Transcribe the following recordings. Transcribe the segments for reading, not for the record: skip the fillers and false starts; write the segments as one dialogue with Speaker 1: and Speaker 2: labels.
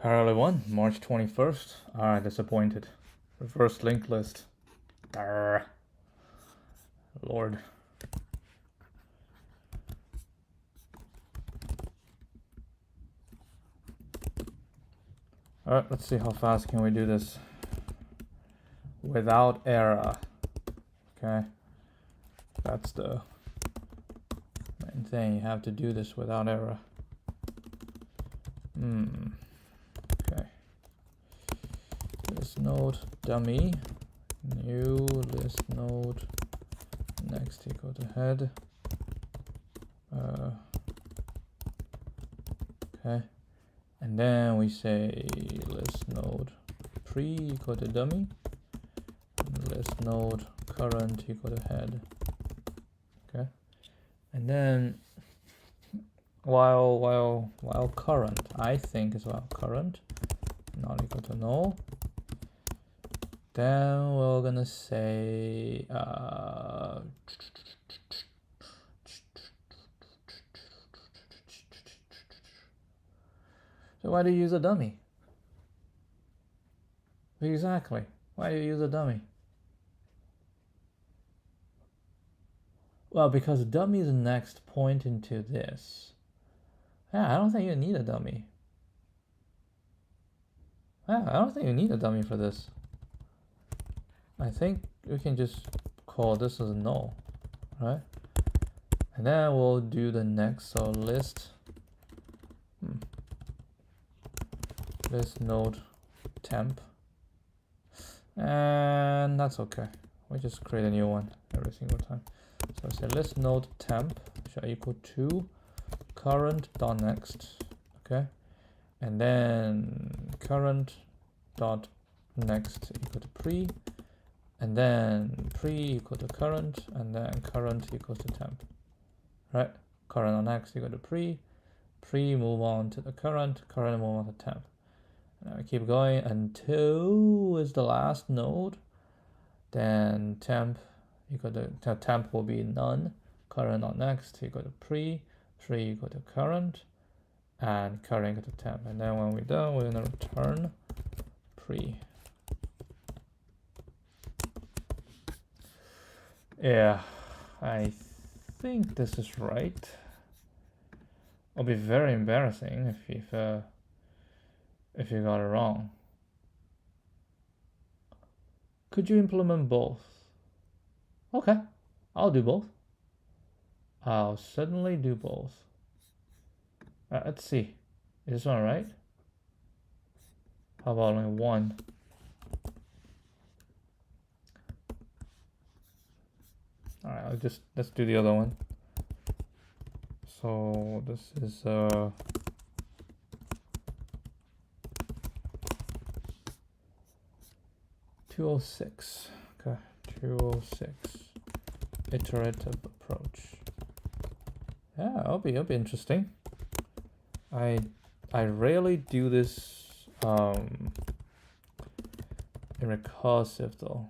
Speaker 1: Parallel 1, March 21st. Disappointed. Reverse linked list. Arrgh. Lord. Alright, let's see how fast can we do this without error. Okay. That's the main thing. You have to do this without error. Okay. List node dummy. New list node next equal to head. Okay. And then we say list node pre equal to dummy. List node current equal to head. Okay. And then while current, I think is while current not equal to null, then we're gonna say so why do you use a dummy? Exactly. Why do you use a dummy? Well, because dummy is next pointing to this. Yeah, I don't think you need a dummy. Yeah, I don't think you need a dummy for this. I think we can just call this as null, right? And then we'll do the next, so list node temp, and that's okay. We just create a new one every single time. So say list node temp shall equal to current dot next, okay, and then current dot next equal to pre, and then pre equal to current, and then current equals to temp, right? Current on next equal to pre move on to the current move on to temp. And we keep going until is the last node. Then temp equal to temp will be none. Current on next equal to pre equal to current, and current equal to temp. And then when we're done, we're gonna return pre. Yeah, I think this is right. It'll be very embarrassing if you got it wrong. Could you implement both? Okay, I'll do both. I'll certainly do both. Let's see. Is this one right? How about only one? Alright, let's do the other one. So this is 206. Okay, 206. Iterative approach. Yeah, it'll be interesting. I rarely do this in recursive though.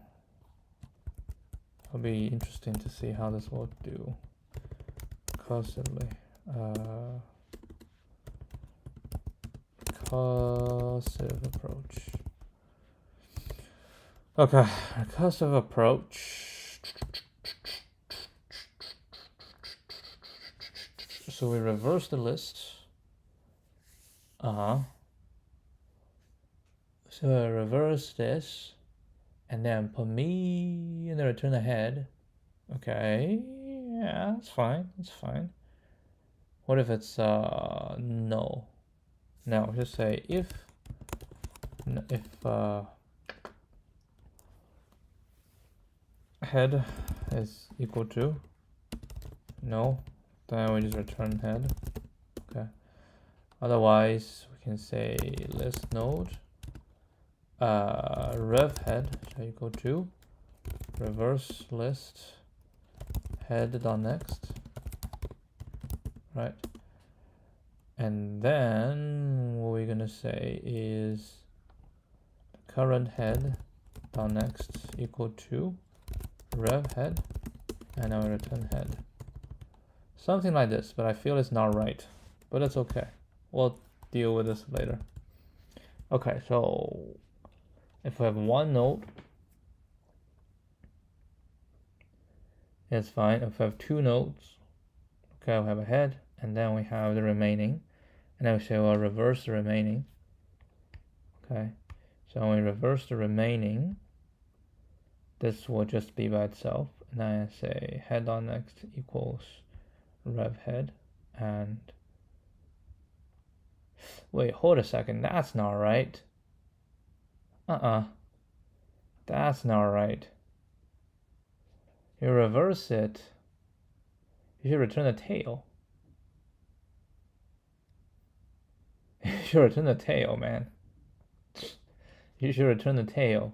Speaker 1: It'll be interesting to see how this will do recursively. Recursive approach. Okay, recursive approach. So we reverse the list. So I reverse this, and then put me and then return ahead. Okay, yeah, that's fine. That's fine. What if it's no? No, just say if head is equal to no, then we just return head. Okay. Otherwise, we can say list node rev head shall equal to reverse list head dot next, right? And then what we're gonna say is current head dot next equal to rev head, and now we return head. Something like this, but I feel it's not right, but it's okay. We'll deal with this later. Okay, so if we have one node, it's fine. If we have two nodes, okay, we have a head, and then we have the remaining, and then we say, well, reverse the remaining. Okay, so when we reverse the remaining, this will just be by itself, and then I say head.next equals rev head, and wait, hold a second, that's not right. That's not right. You reverse it, you should return the tail. You should return the tail, man. You should return the tail.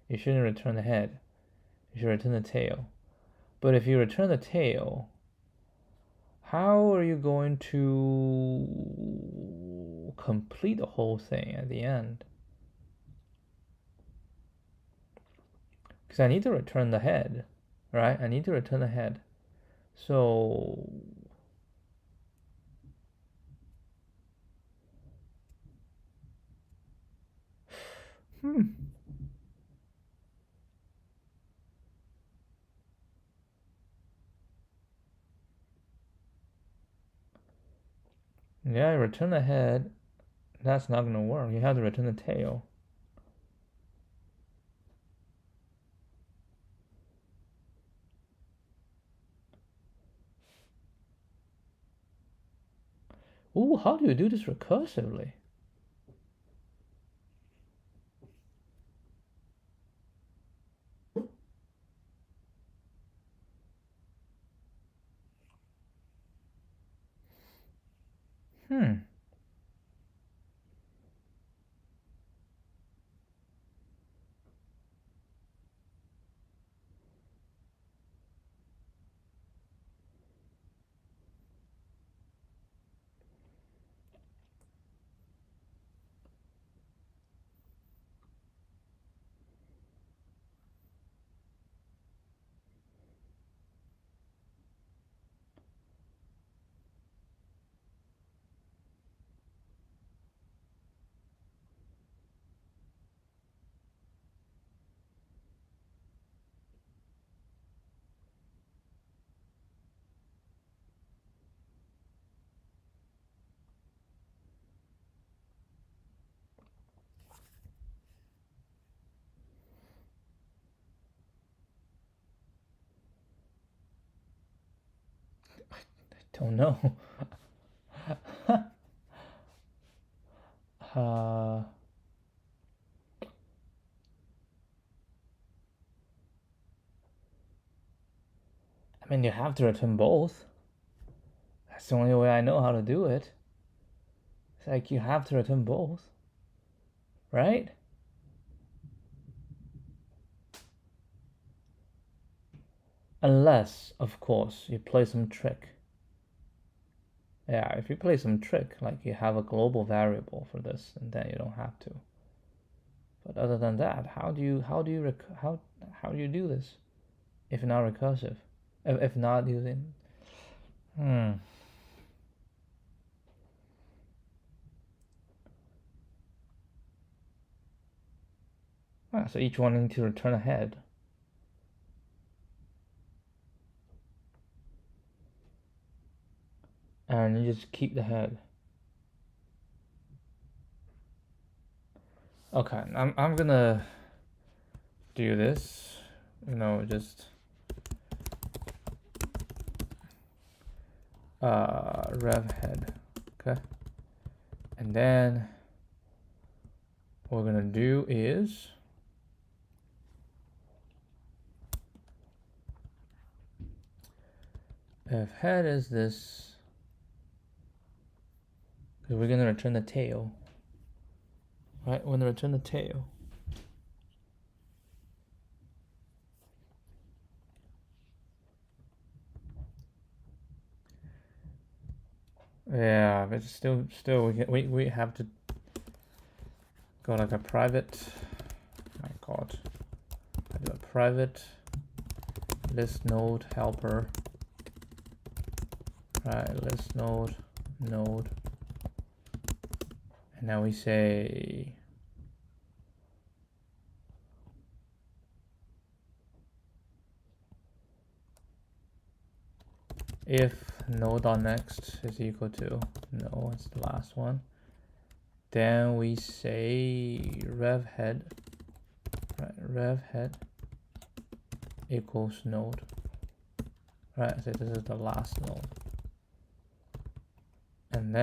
Speaker 1: You shouldn't return the head. You should return the tail. But if you return the tail, how are you going to complete the whole thing at the end? Because I need to return the head, right? I need to return the head. So yeah, return the head. That's not gonna work. You have to return the tail. Ooh, how do you do this recursively? Don't know. I mean, you have to return both. That's the only way I know how to do it. It's like you have to return both, right? Unless, of course, you play some trick. Yeah, if you play some trick, like you have a global variable for this, and then you don't have to. But other than that, how do you do this if not recursive? If not using so each one needs to return a head. And you just keep the head. Okay, I'm gonna do this, just rev head, okay? And then what we're gonna do is if head is this, because we're gonna return the tail, right? We're gonna return the tail. Yeah, but still we have to go like a private. My God, I do a private list node helper. Right, list node, and now we say if node.next is equal to no, it's the last one, then we say rev head, right? Rev head equals node, right? So this is the last node, and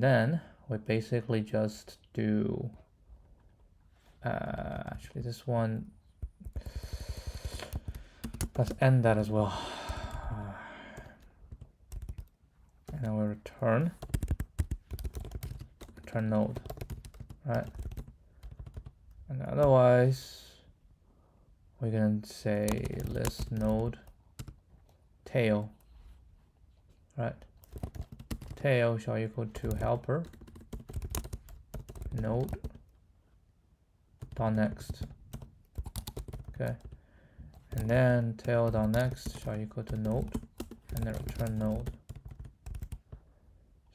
Speaker 1: then we basically just do actually this one, let's end that as well, and then we return node, right? And otherwise we're gonna say list node tail, right? Tail shall equal to helper node dot next, okay, and then tail dot next shall equal to node, and then return node.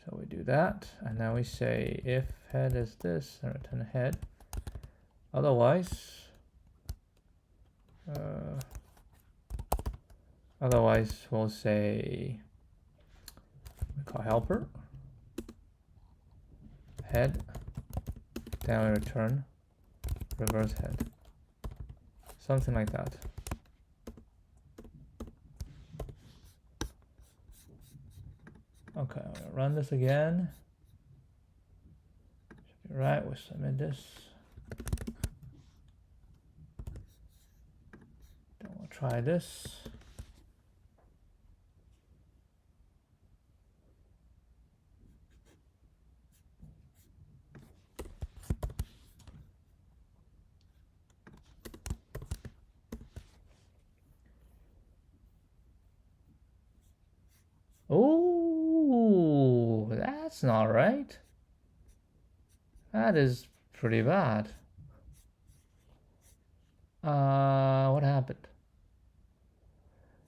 Speaker 1: So we do that, and now we say if head is this, and return head. Otherwise we'll say, we call helper head, then we return reverse head, something like that. Okay, I'm gonna run this again. Should be right. We'll submit this. Then we'll try this. Oh, that's not right. That is pretty bad. What happened?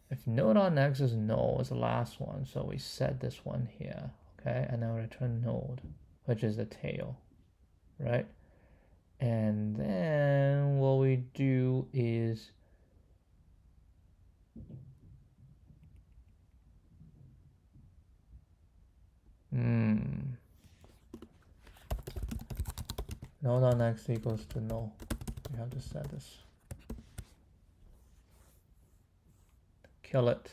Speaker 1: If node.next is null, it's the last one, so we set this one here, okay, and now return node, which is the tail, right? And then what we do is node.next equals to null. We have to set this. Kill it.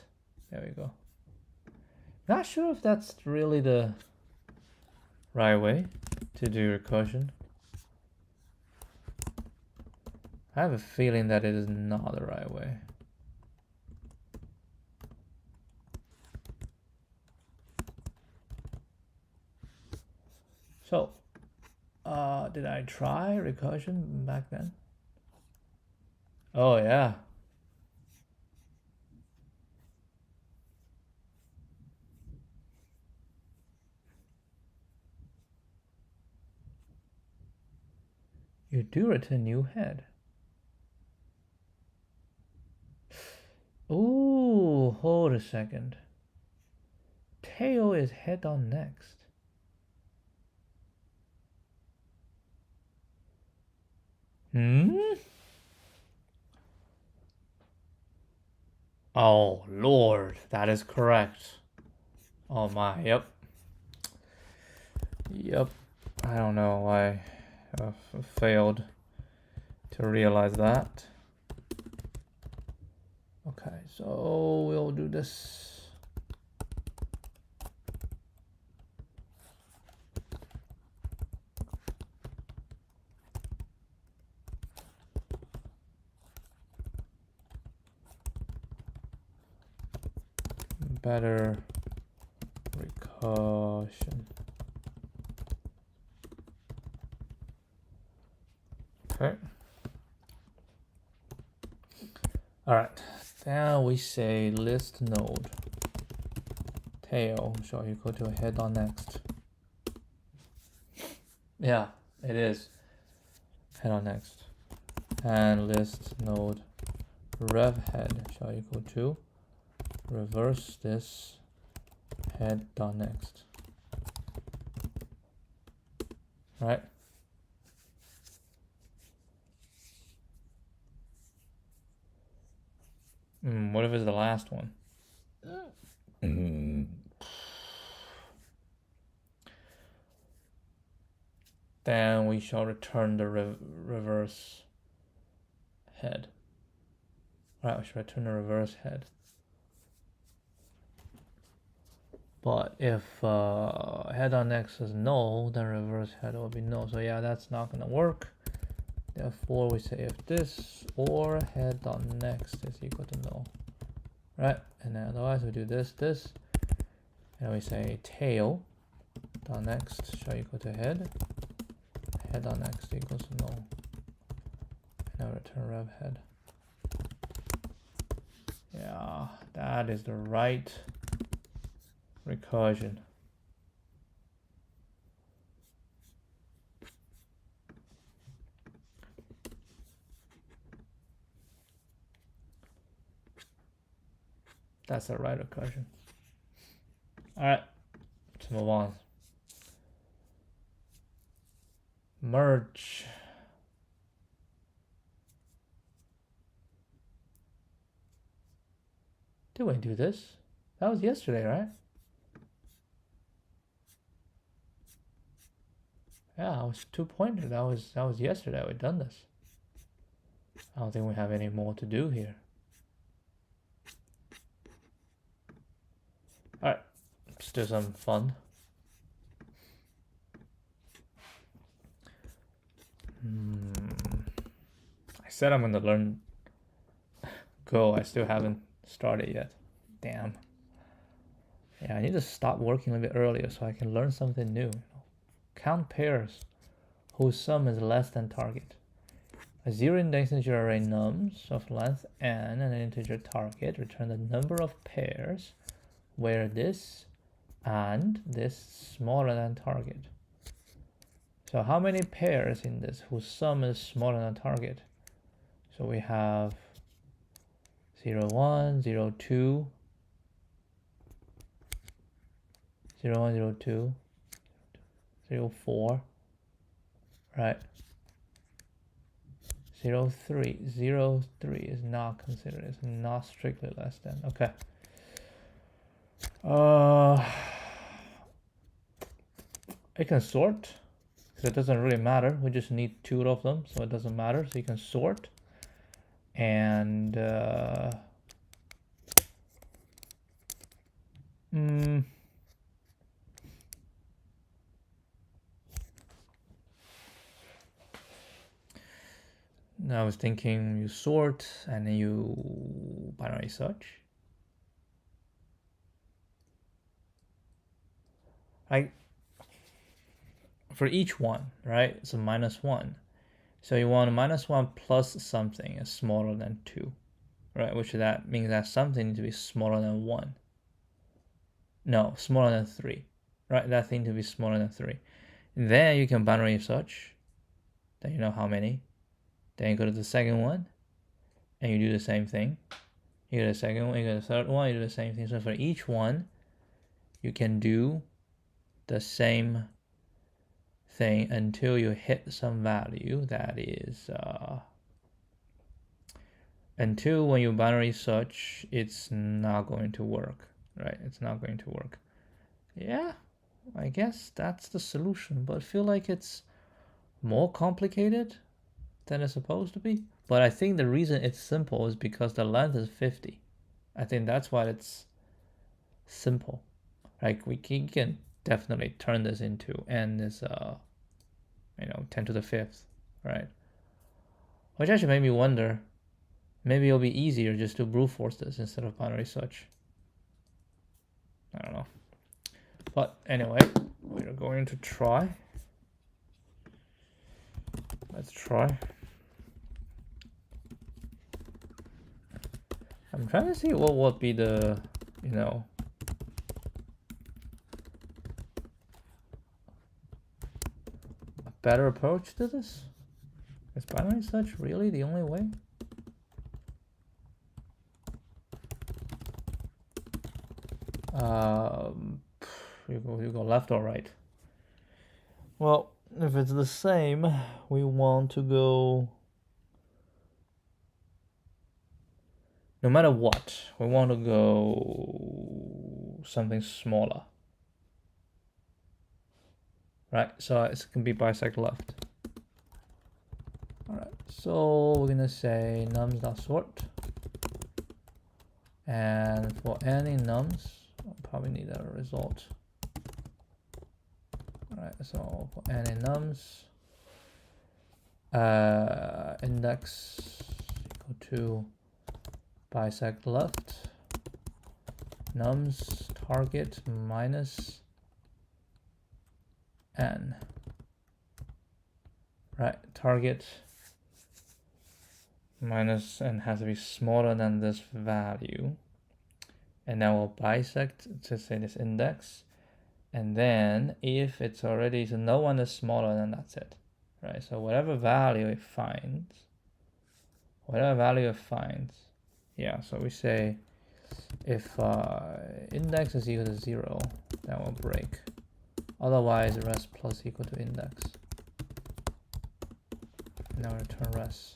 Speaker 1: There we go. Not sure if that's really the right way to do recursion. I have a feeling that it is not the right way. So, did I try recursion back then? Oh yeah. You do return new head. Oh, hold a second. Tail is head on next. Oh Lord, that is correct. Oh my, yep. I don't know why I failed to realize that. Okay, so we'll do this. Better recursion. Okay. All right. Now we say list node tail shall equal to head on next. Yeah, it is head on next. And list node rev head shall equal to reverse this head dot next. Right? What if it's the last one? Then we shall return the reverse head. Right, we should return the reverse head. But if head on x is null, then reverse head will be null. So yeah, that's not gonna work. Therefore, we say if this or head on next is equal to null, right? And then otherwise we do this, and we say tail dot next shall equal to head on next equals to null, and now return rev head. Yeah, that is the right recursion. That's the right recursion. All right, let's move on. Merge. Did we do this? That was yesterday, right? Yeah, I was 2-pointer. That was yesterday. We've done this. I don't think we have any more to do here. All right, let's do some fun. I said I'm gonna learn Go. I still haven't started yet. Damn. Yeah, I need to stop working a bit earlier so I can learn something new. Count pairs whose sum is less than target. A zero-index integer array nums of length n and an integer target return the number of pairs where this and this smaller than target. So how many pairs in this whose sum is smaller than target? So we have 0, 1, 0, 2, 0, 1, 0, 2, 0, 4, right? 0, 3. 0, 3 is not considered. It's not strictly less than. Okay. It can sort, because it doesn't really matter. We just need 2 of them, so it doesn't matter. So you can sort. And I was thinking you sort and then you binary search. Right? For each one, right? It's a -1. So you want a -1 plus something is smaller than 2, right? Which that means that something needs to be smaller than 1. No, smaller than 3, right? That thing to be smaller than 3. And then you can binary search. Then you know how many. Then you go to the second one, and you do the same thing. You go to the second one, you go to the third one, you do the same thing. So for each one, you can do the same thing until you hit some value that is until when you binary search, it's not going to work, right? It's not going to work. Yeah, I guess that's the solution, but I feel like it's more complicated than it's supposed to be. But I think the reason it's simple is because the length is 50. I think that's why it's simple. Like we can definitely turn this into n is 10 to the 5th, right? Which actually made me wonder, maybe it'll be easier just to brute force this instead of binary search. I don't know. But anyway, we're going to try. Let's try. I'm trying to see what would be the, a better approach to this. Is binary search really the only way? You go left or right? Well, if it's the same, we want to go no matter what, we want to go something smaller. Right, so it can be bisect left. All right, so we're gonna say nums.sort, and for any nums, I'll probably need a result. All right, so for any nums, index equal to bisect left, nums target minus n. Right, target minus n has to be smaller than this value, and then we'll bisect to say this index, and then if it's already, so no one is smaller, then that's it, right? So whatever value it finds, yeah, so we say if index is equal to 0, then we'll break, otherwise res plus equal to index, and now return res.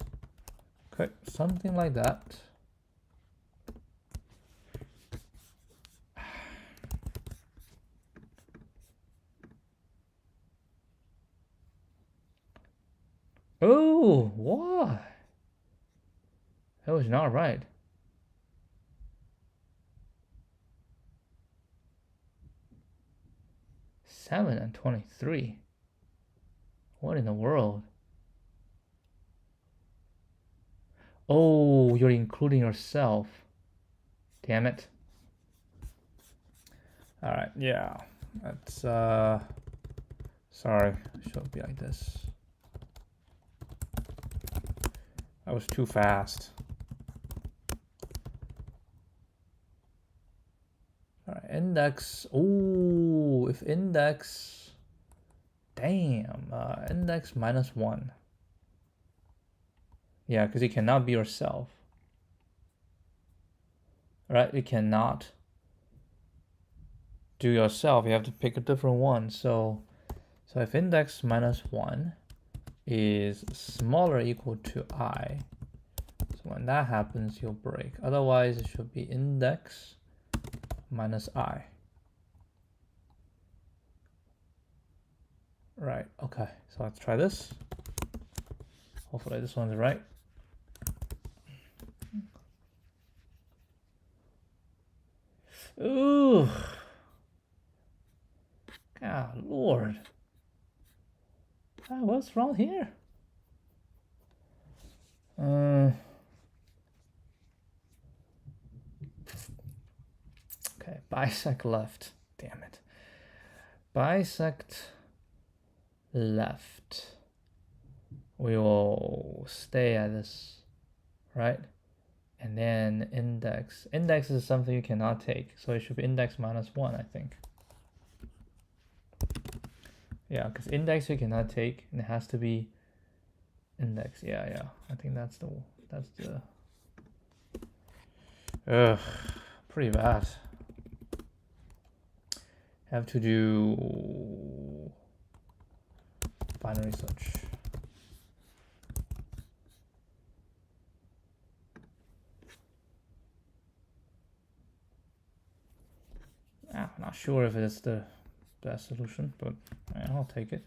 Speaker 1: Okay, something like that. Oh, what? That was not right. Seven and 23. What in the world? Oh, you're including yourself. Damn it. All right, yeah. That's sorry, it should be like this. That was too fast. All right, index. Oh, if index, damn, index minus 1. Yeah, because it cannot be yourself. Right, it cannot do yourself. You have to pick a different one. So if index minus 1 is smaller or equal to I, so when that happens, you'll break. Otherwise, it should be index minus I. Right, okay, so let's try this. Hopefully this one's right. Ooh. God, Lord. What's wrong here? Okay, bisect left. Damn it. Bisect left. We will stay at this, right? And then index. Index is something you cannot take, so it should be index minus 1, I think. Yeah, because index you cannot take, and it has to be index. Yeah. I think that's the pretty bad. Have to do binary search. I'm not sure if it's the best solution, but I'll take it.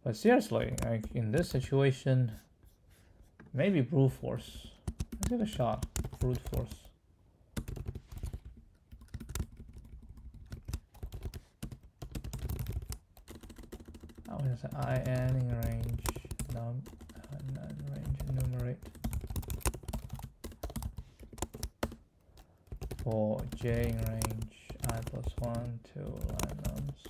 Speaker 1: But seriously, like in this situation, maybe brute force. Let's give it a shot. Brute force. I'm gonna say IN in range num range enumerate for J in range I plus 1 to line nums.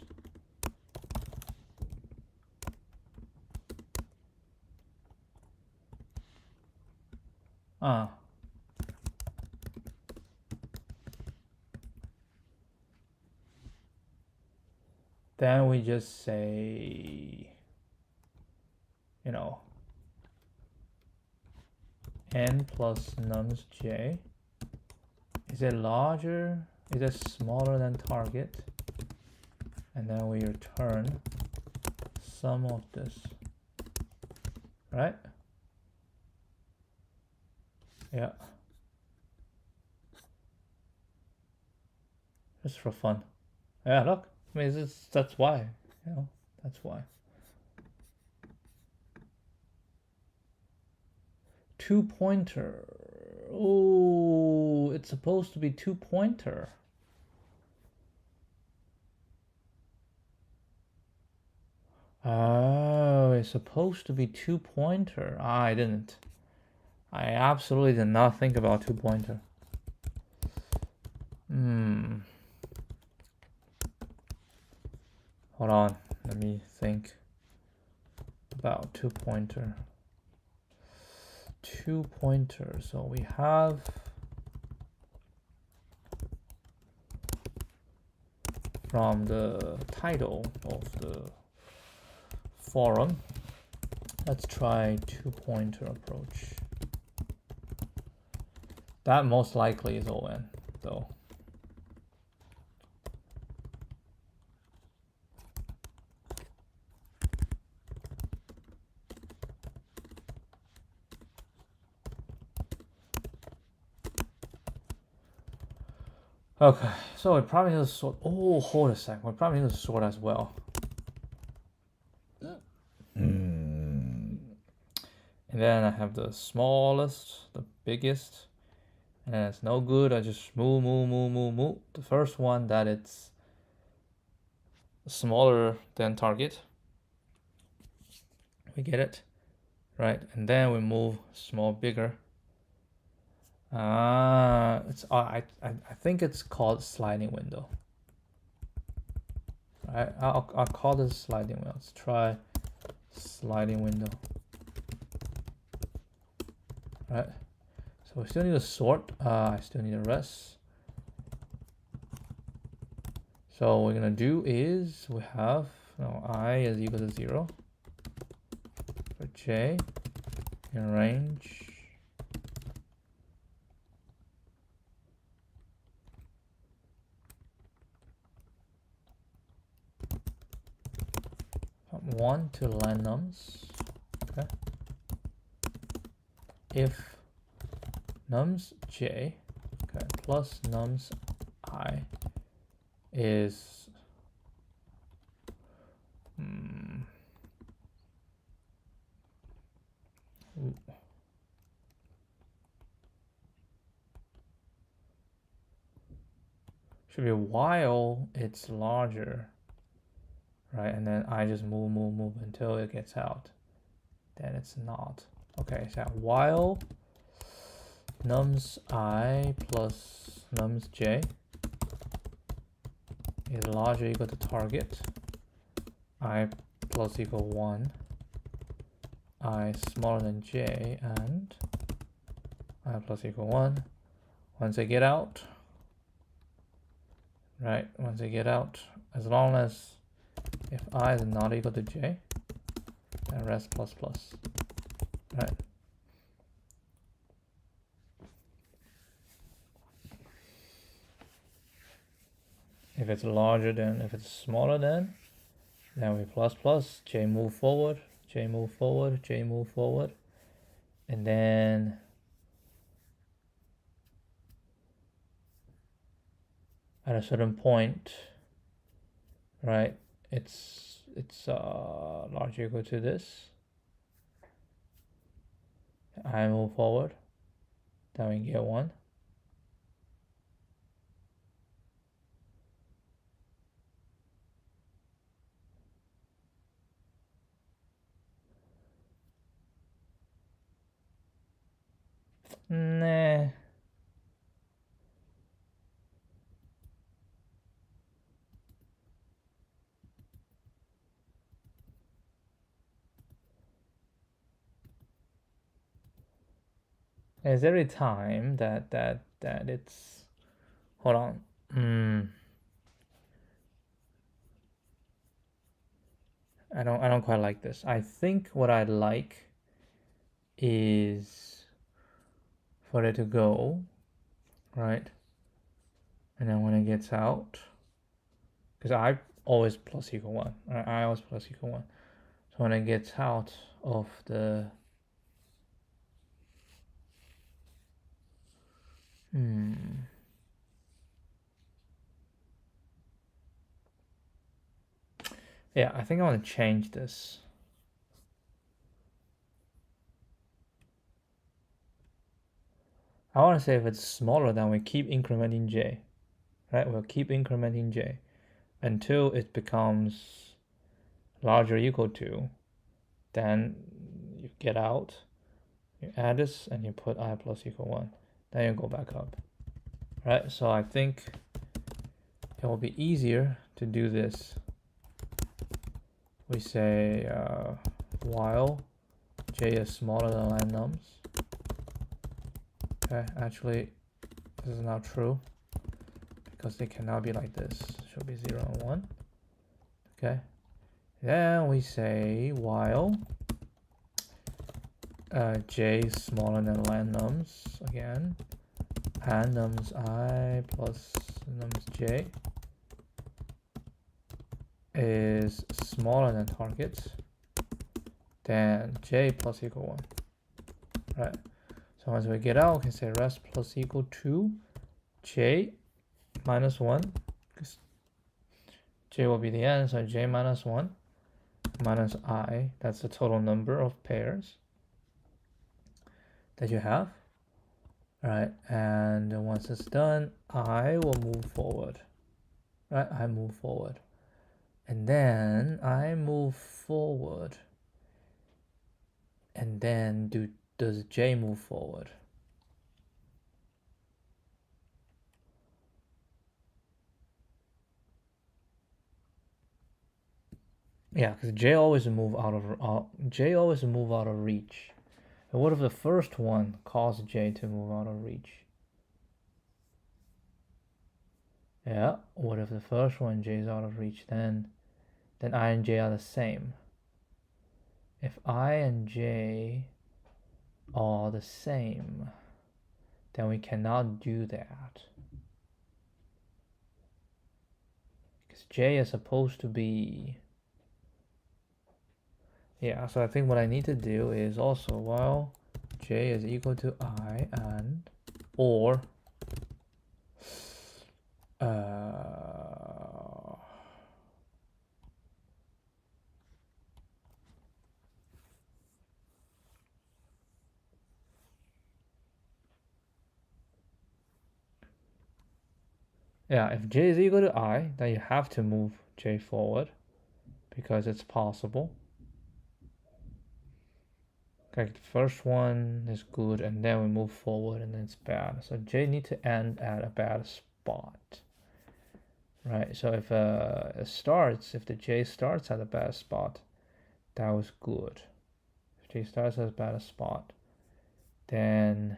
Speaker 1: Then we just say, you know, n plus nums j. Is it larger? Is it smaller than target? And then we return sum of this, right? Yeah. Just for fun. Yeah, look. I mean, that's why. You know, that's why. 2-pointer. Oh, it's supposed to be 2-pointer. Oh, it's supposed to be 2-pointer. I didn't. I absolutely did not think about 2-pointer. Hold on. Let me think about 2-pointer. 2-pointer. So we have from the title of the forum, let's try 2-pointer approach. That most likely is ON though. Okay, so it probably needs to sort. Oh, hold a sec. We probably need to sort as well. And then I have the smallest, the biggest, and it's no good. I just move. The first one that it's smaller than target. We get it, right? And then we move small, bigger. It's I think it's called sliding window. Right, I'll call this sliding window. Let's try sliding window. Right, so we still need to sort. I still need a res. So what we're gonna do is we have I is equal to 0 for j in range. From 1 to len nums. Okay. If nums j, okay, plus nums I is should be while it's larger, right? And then I just move until it gets out. Then it's not. Okay, so while nums I plus nums j is larger equal to target, I plus equal 1, I smaller than j, and I plus equal 1. Once I get out, right, once I get out, as long as if I is not equal to j, then res plus plus, right? If it's larger than, if it's smaller than, then we plus plus, j move forward, j move forward, j move forward, and then at a certain point, right, it's larger equal to this. I move forward, then we get 1. Nah. It's every time that it's, hold on. I don't quite like this. I think what I like is for it to go, right? And then when it gets out, because I always plus equal 1. I always plus equal 1. when it gets out of the yeah, I think I want to change this. I want to say if it's smaller than we keep incrementing j, right? We'll keep incrementing j until it becomes larger or equal to, then you get out, you add this, and you put I plus equal 1. Then you go back up, right? So I think it will be easier to do this. We say while j is smaller than len nums. Okay, actually, this is not true because they cannot be like this. It should be 0 and 1. Okay, then we say while j is smaller than len nums again, and nums I plus nums j is smaller than targets, then j plus equal 1, right? So once we get out, we can say rest plus equal to j minus 1, because j will be the end, so j minus 1 minus I, that's the total number of pairs that you have. All right, and once it's done, I will move forward, right? I move forward, and then I move forward, and then does j move forward? Yeah, because j always move out of reach. And what if the first one caused j to move out of reach? Yeah, what if the first one j is out of reach? Then I and j are the same. If I and j are the same, then we cannot do that. Because j is supposed to be... Yeah, so I think what I need to do is also while j is equal to I and or yeah, if j is equal to I, then you have to move j forward because it's possible. Like the first one is good, and then we move forward, and then it's bad. So j need to end at a bad spot, right? So if if the j starts at a bad spot, that was good. If j starts at a bad spot, then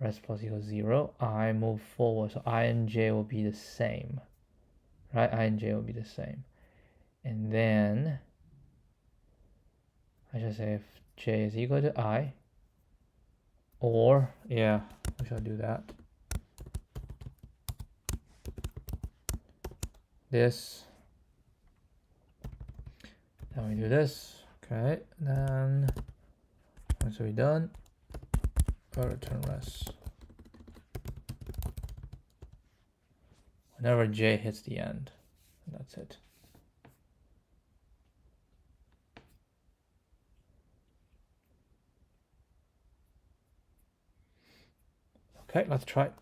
Speaker 1: rest plus equals 0. I move forward, so I and j will be the same, right? I and j will be the same. And then I just say if j is equal to I, or, yeah, we shall do that. This, then we do this, okay, then once we're done, we'll return rest. Whenever j hits the end, and that's it. Okay, let's try it.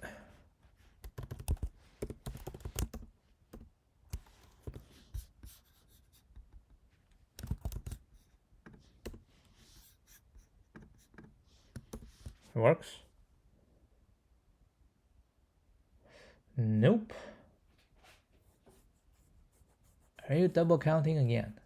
Speaker 1: It works? Nope. Are you double counting again?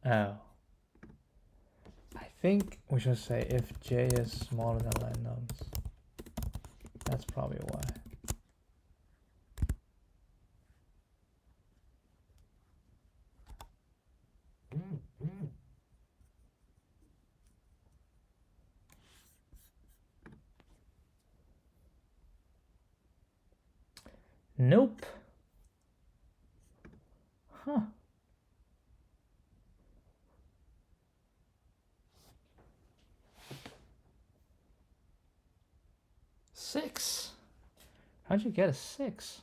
Speaker 1: Oh. I think we should say if j is smaller than len nums. That's probably why. Nope. Huh. Six. How'd you get a 6?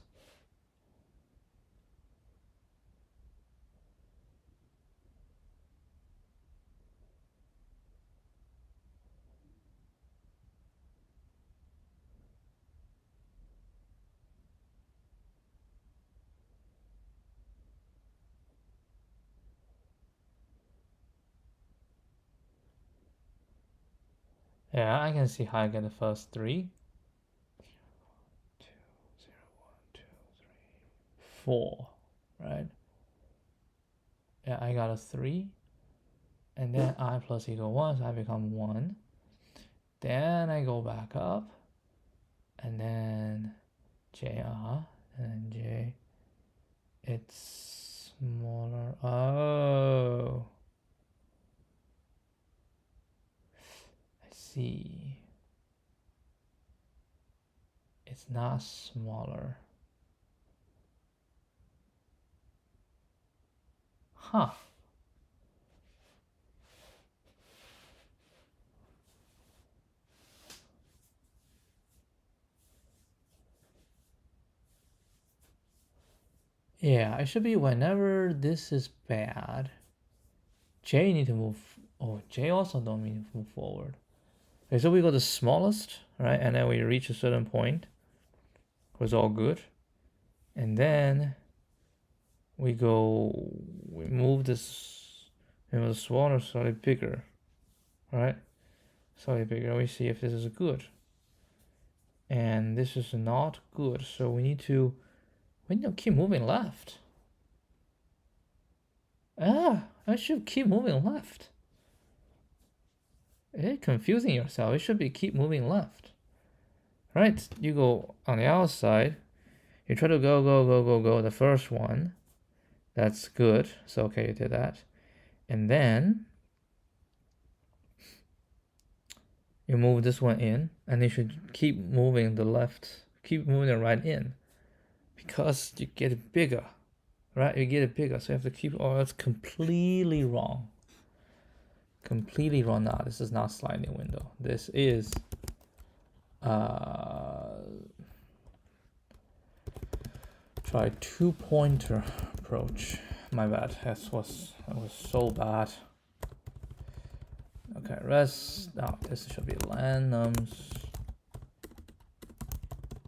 Speaker 1: Yeah, I can see how I get the first 3. 2, 0, 1, 2, 3, 4, right? Yeah, I got a 3. And then I plus equal 1, so I become 1. Then I go back up. And then J, and then J. It's smaller. Oh. I see. It's not smaller. Huh. Yeah, it should be whenever this is bad, J need to move. Oh, J also don't need to move forward. Okay, so we go the smallest, right? And then we reach a certain point. It was all good. And then we move this, the smaller slightly bigger, right? Slightly bigger. We see if this is good. And this is not good. So we need to keep moving left. I should keep moving left. It's confusing yourself. It should be keep moving left. Right? You go on the outside. You try to go. The first one. That's good. So okay, you did that. And then you move this one in, and you should keep moving the left, keep moving the right in, because you get it bigger, right? You get it bigger, so you have to keep. Oh, that's completely wrong. Completely wrong. Now this is not sliding window. This is try 2-pointer approach. My bad. That was so bad. Okay, rest. Now this should be len nums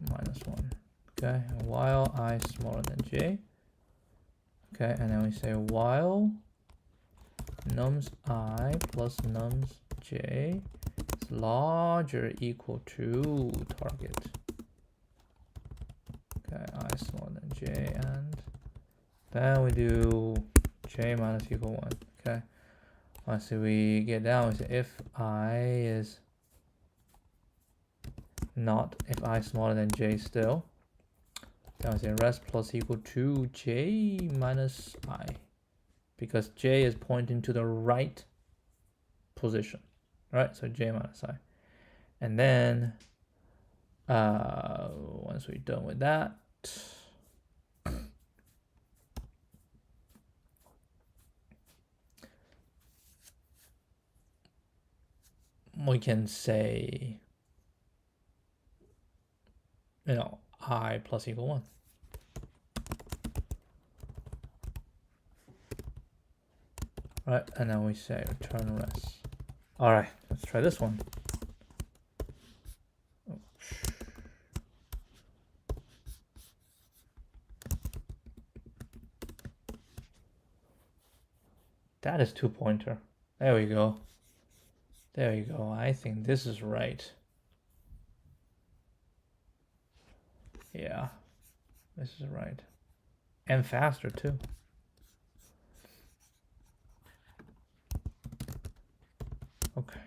Speaker 1: -1. Okay, while I smaller than j. Okay, and then we say while nums I plus nums j is larger equal to target. Okay, I smaller than j, and then we do j minus equal 1. Okay, once we get down, we say if I is not, if I smaller than j still, then we say rest plus equal to j minus I, because j is pointing to the right position, right? So j minus I. And then once we're done with that, we can say, I plus equal 1. Right, and then we say return rest. All right, let's try this one. That is 2-pointer. There we go. There you go. I think this is right. Yeah, this is right. And faster too. Okay.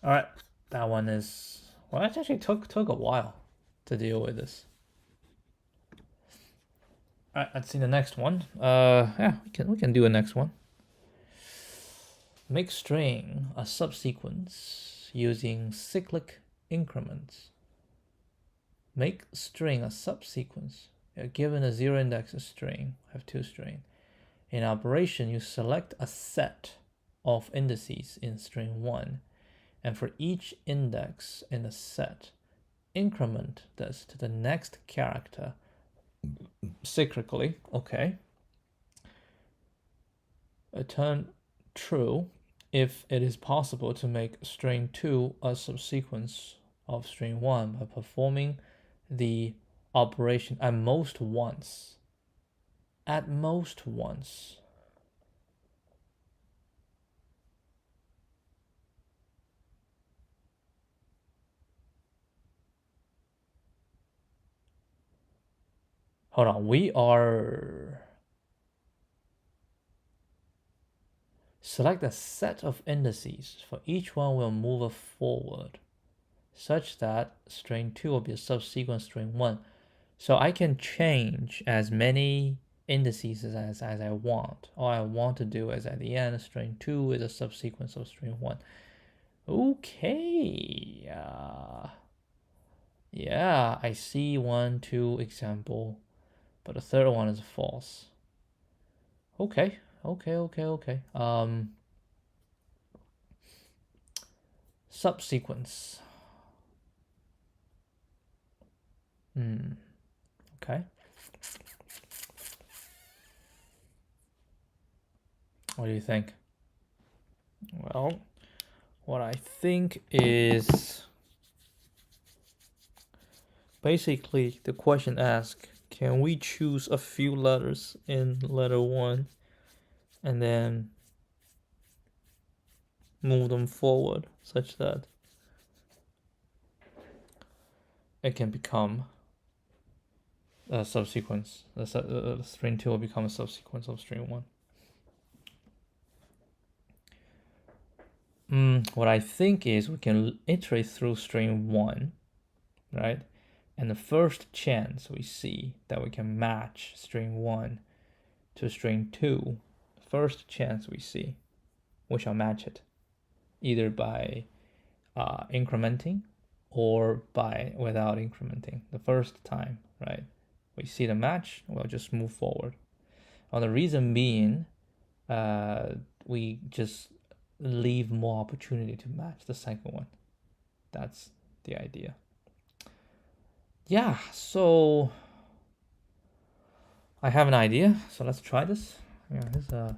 Speaker 1: All right, that one is, well, it actually took a while to deal with this. All right, let's see the next one. Yeah, we can do a next one. Make string a subsequence using cyclic increments. make string a subsequence. Given a 0 index string, have 2 string. In operation, you select a set of indices in string 1, and for each index in the set, increment this to the next character cyclically. Okay. Turn true if it is possible to make string 2 a subsequence of string 1 by performing the operation at most once. At most once. Hold on, we are... Select a set of indices. For each one, we'll move forward such that string 2 will be a subsequence string 1. So I can change as many indices as I want. All I want to do is at the end, string 2 is a subsequence of string 1. Okay. Yeah, I see 1, 2 example, but the third one is false. Okay. Subsequence. Okay. What do you think? Well, what I think is basically the question asks, can we choose a few letters in letter 1 and then move them forward such that it can become a subsequence. String 2 will become a subsequence of string 1. What I think is we can iterate through string 1, right? And the first chance we see that we can match string 1 to string 2, first chance we see, we shall match it either by incrementing or by without incrementing. The first time, right, we see the match, we'll just move forward. The reason being, we just leave more opportunity to match the second one. That's the idea. Yeah, so I have an idea, so let's try this. Yeah,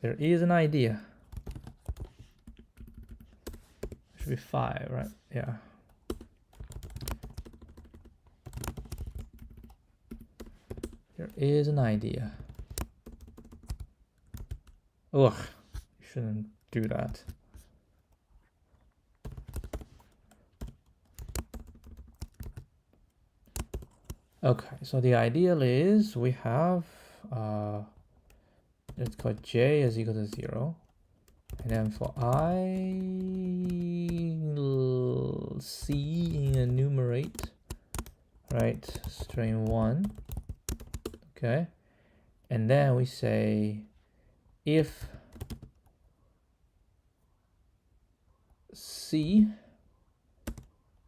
Speaker 1: there is an idea. It should be 5, right? Yeah. There is an idea. Ugh, you shouldn't do that. Okay, so the ideal is we have let's call j is equal to 0, and then for I c enumerate, right, string 1, okay, and then we say if c,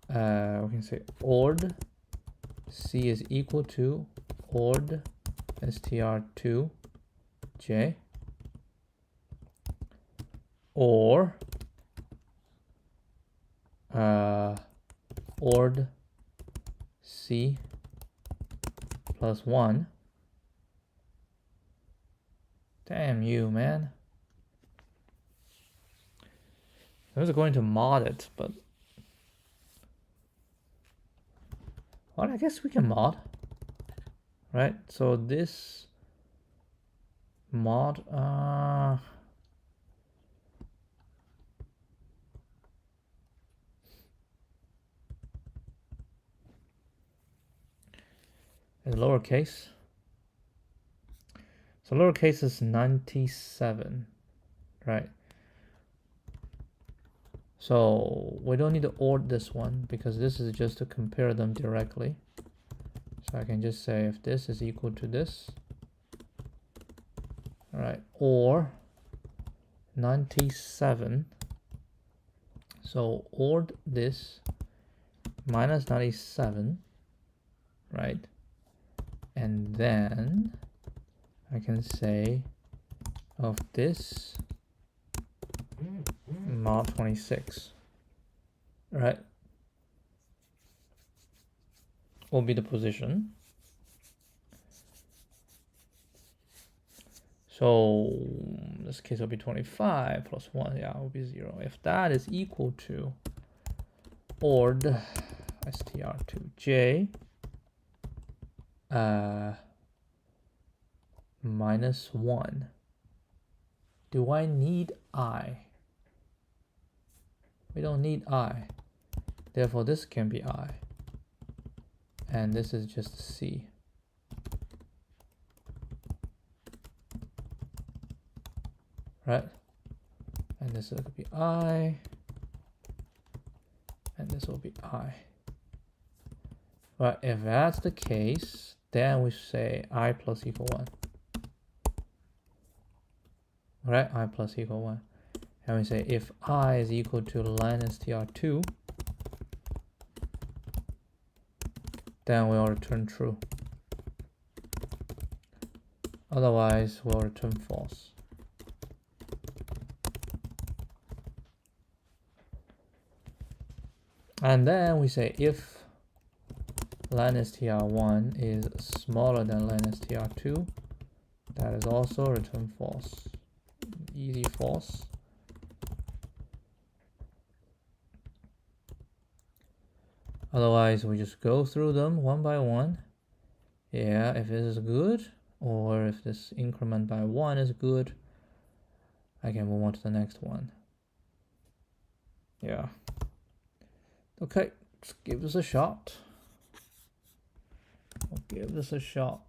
Speaker 1: we can say ord c is equal to ord str2 j, or ord c plus 1. Damn you, man. I was going to mod it, but well, I guess we can mod, right? So this mod is lowercase. So lowercase is 97, right? So we don't need to OR this one because this is just to compare them directly. So I can just say if this is equal to this, all right, or 97. So OR this minus 97, right? And then I can say of this mod 26, right? Will be the position. So in this case will be 25 plus 1, yeah, it will be 0. If that is equal to ord str2j minus 1, do I need I? We don't need I. Therefore, this can be I. And this is just C. Right? And this will be I. And this will be I. Right, if that's the case, then we say I plus equal 1. Right, I plus equal 1. And we say if I is equal to len str2, then we'll return true. Otherwise, we'll return false. And then we say if len str1 is smaller than len str2, that is also return false. Easy false. Otherwise, we just go through them one by one. Yeah, if this is good, or if this increment by 1 is good, I can move on to the next one. Yeah. Okay, let's give this a shot. I'll give this a shot.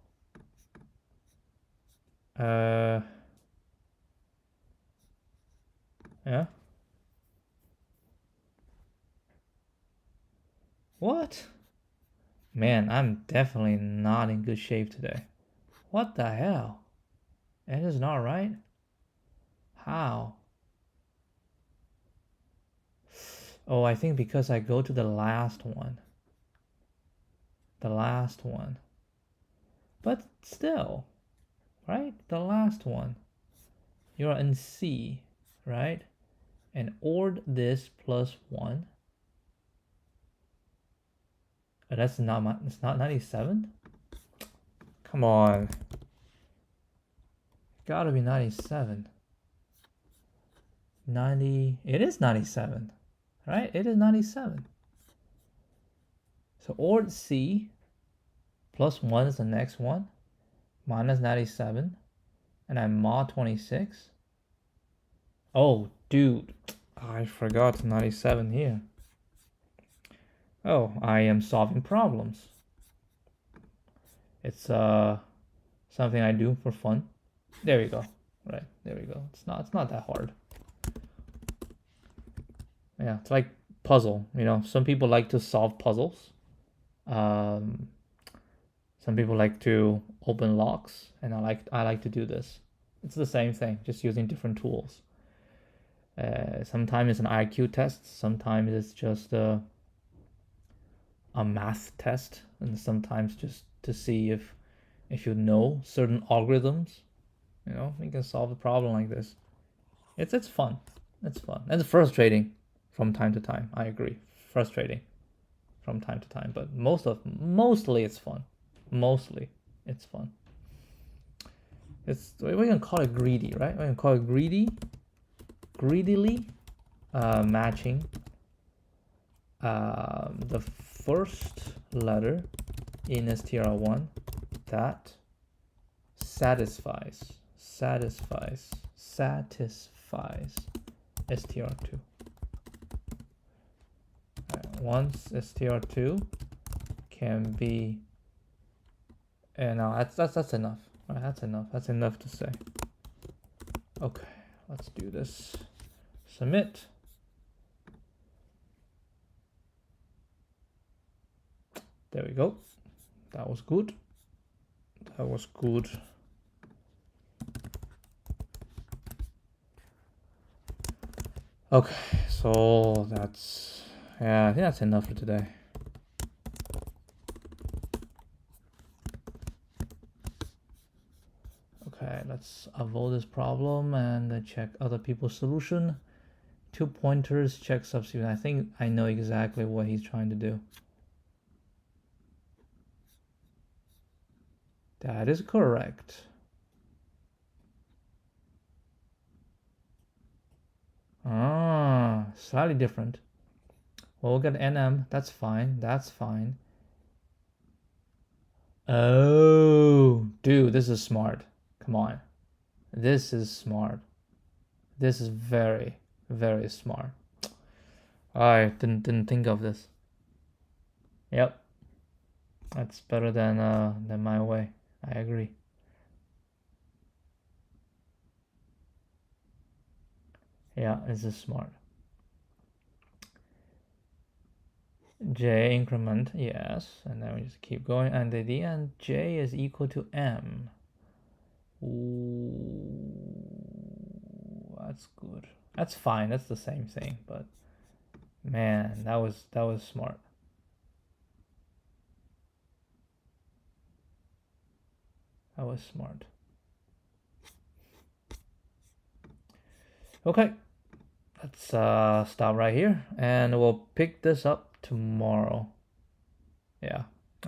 Speaker 1: Yeah. What? Man, I'm definitely not in good shape today. What the hell? It is not right? How? Oh, I think because I go to the last one. The last one. But still, right? The last one. You're in C, right? And ord this plus 1. Oh, that's not, it's not 97? Come on. Gotta be 97. 90, it is 97, right? It is 97. So ord C plus 1 is the next one, minus 97, and I'm mod 26. Oh, dude, I forgot 97 here. Oh, I am solving problems. It's something I do for fun. There we go. Right, there we go. It's not that hard. Yeah, it's like puzzle. You know, some people like to solve puzzles. Some people like to open locks, and I like to do this. It's the same thing, just using different tools. Sometimes it's an IQ test. Sometimes it's just a math test, and sometimes just to see if you know certain algorithms. You know, you can solve a problem like this. It's fun. It's fun. And it's frustrating from time to time. I agree. Frustrating from time to time, but mostly it's fun. Mostly it's fun. We can call it greedy, right? We can call it greedily matching the first letter in str1 that satisfies str2. Once str2 can be, no, that's enough. All right, that's enough. That's enough to say. Okay, let's do this. Submit. There we go. That was good. That was good. Okay, so that's, yeah, I think that's enough for today. Okay, let's avoid this problem and check other people's solution. 2 pointers, check substitute. I think I know exactly what he's trying to do. That is correct. Ah, slightly different. Well, we'll get NM. That's fine. That's fine. Oh, dude, this is smart. Come on. This is smart. This is very, very smart. I didn't think of this. Yep. That's better than my way. I agree. Yeah, this is smart. J increment, yes, and then we just keep going, and at the end, J is equal to M. Ooh, that's good. That's fine. That's the same thing, but man, that was smart. That was smart. Okay, let's stop right here, and we'll pick this up tomorrow. Yeah.